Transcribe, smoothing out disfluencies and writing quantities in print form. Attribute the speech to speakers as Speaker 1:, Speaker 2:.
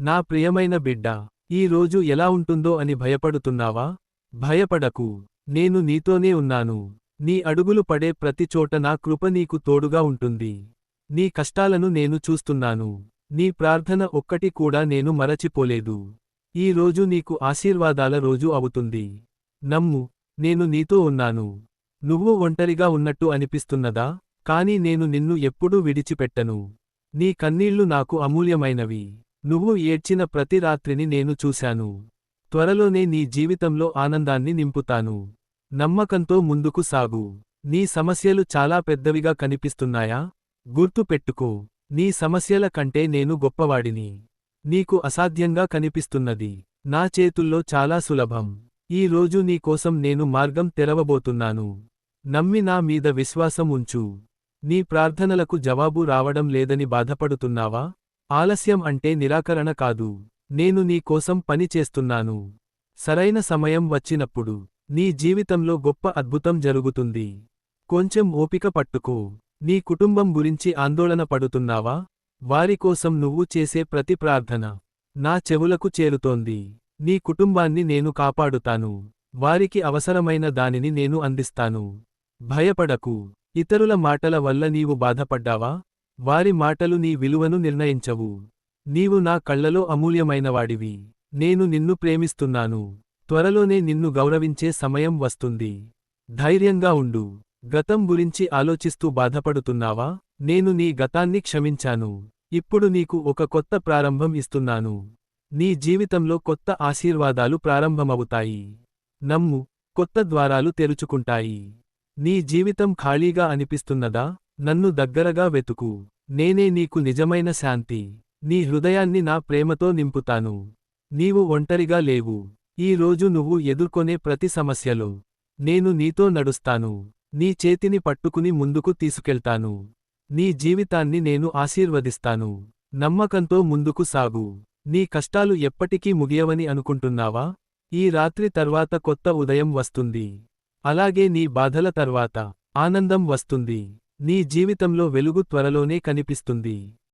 Speaker 1: నా ప్రియమైన బిడ్డా, ఈ రోజు ఎలా ఉంటుందో అని భయపడుతున్నావా? భయపడకు, నేను నీతోనే ఉన్నాను. నీ అడుగులు పడే ప్రతి చోట నా కృప నీకు తోడుగా ఉంటుంది. నీ కష్టాలను నేను చూస్తున్నాను. నీ ప్రార్థన ఒక్కటి కూడా నేను మరచిపోలేదు. ఈ రోజు నీకు ఆశీర్వాదాల రోజు అవుతుంది. నమ్ము, నేను నీతో ఉన్నాను. నువ్వు ఒంటరిగా ఉన్నట్టు అనిపిస్తున్నదా? కాని నేను నిన్ను ఎప్పుడూ విడిచిపెట్టను. నీ కన్నీళ్లు నాకు అమూల్యమైనవి. నువ్వు ఏడ్చిన ప్రతి రాత్రిని నేను చూశాను. త్వరలోనే నీ జీవితంలో ఆనందాన్ని నింపుతాను. నమ్మకంతో ముందుకు సాగు. నీ సమస్యలు చాలా పెద్దవిగా కనిపిస్తున్నాయా? గుర్తు పెట్టుకో, నీ సమస్యల కంటే నేను గొప్పవాడిని. నీకు అసాధ్యంగా కనిపిస్తున్నది నా చేతుల్లో చాలా సులభం. ఈ రోజు నీ కోసం నేను మార్గం తెరవబోతున్నాను. నమ్మి నా మీద విశ్వాసం ఉంచు. నీ ప్రార్థనలకు జవాబు రావడం లేదని బాధపడుతున్నావా? ఆలస్యం అంటే నిరాకరణ కాదు. నేను నీ కోసం పని చేస్తున్నాను. సరైన సమయం వచ్చినప్పుడు నీ జీవితంలో గొప్ప అద్భుతం జరుగుతుంది. కొంచెం ఓపిక పట్టుకో. నీ కుటుంబం గురించి ఆందోళన పడుతున్నావా? వారి కోసం నువ్వు చేసే ప్రతి ప్రార్థన నా చెవులకు చేరుతోంది. నీ కుటుంబాన్ని నేను కాపాడుతాను. వారికి అవసరమైన దానిని నేను అందిస్తాను. భయపడకు. ఇతరుల మాటల వల్ల నీవు బాధపడ్డావా? వారి మాటలు నీ విలువను నిర్ణయించవు. నీవు నా కళ్లలో అమూల్యమైనవాడివి. నేను నిన్ను ప్రేమిస్తున్నాను. త్వరలోనే నిన్ను గౌరవించే సమయం వస్తుంది. ధైర్యంగా ఉండు. గతం గురించి ఆలోచిస్తూ బాధపడుతున్నావా? నేను నీ గతాన్ని క్షమించాను. ఇప్పుడు నీకు ఒక కొత్త ప్రారంభం ఇస్తున్నాను. నీ జీవితంలో కొత్త ఆశీర్వాదాలు ప్రారంభమవుతాయి. నమ్ము, కొత్త ద్వారాలు తెరుచుకుంటాయి. నీ జీవితం ఖాళీగా అనిపిస్తున్నదా? నన్ను దగ్గరగా వెతుకు. నేనే నీకు నిజమైన శాంతి. నీ హృదయాన్ని నా ప్రేమతో నింపుతాను. నీవు ఒంటరిగా లేవు. ఈ రోజు నువ్వు ఎదుర్కొనే ప్రతి సమస్యలో నేను నీతో నడుస్తాను. నీ చేతిని పట్టుకుని ముందుకు తీసుకెళ్తాను. నీ జీవితాన్ని నేను ఆశీర్వదిస్తాను. నమ్మకంతో ముందుకు సాగు. నీ కష్టాలు ఎప్పటికీ ముగియవని అనుకుంటున్నావా? ఈ రాత్రి తర్వాత కొత్త ఉదయం వస్తుంది. అలాగే నీ బాధల తర్వాత ఆనందం వస్తుంది. నీ జీవితంలో వెలుగు త్వరలోనే కనిపిస్తుంది.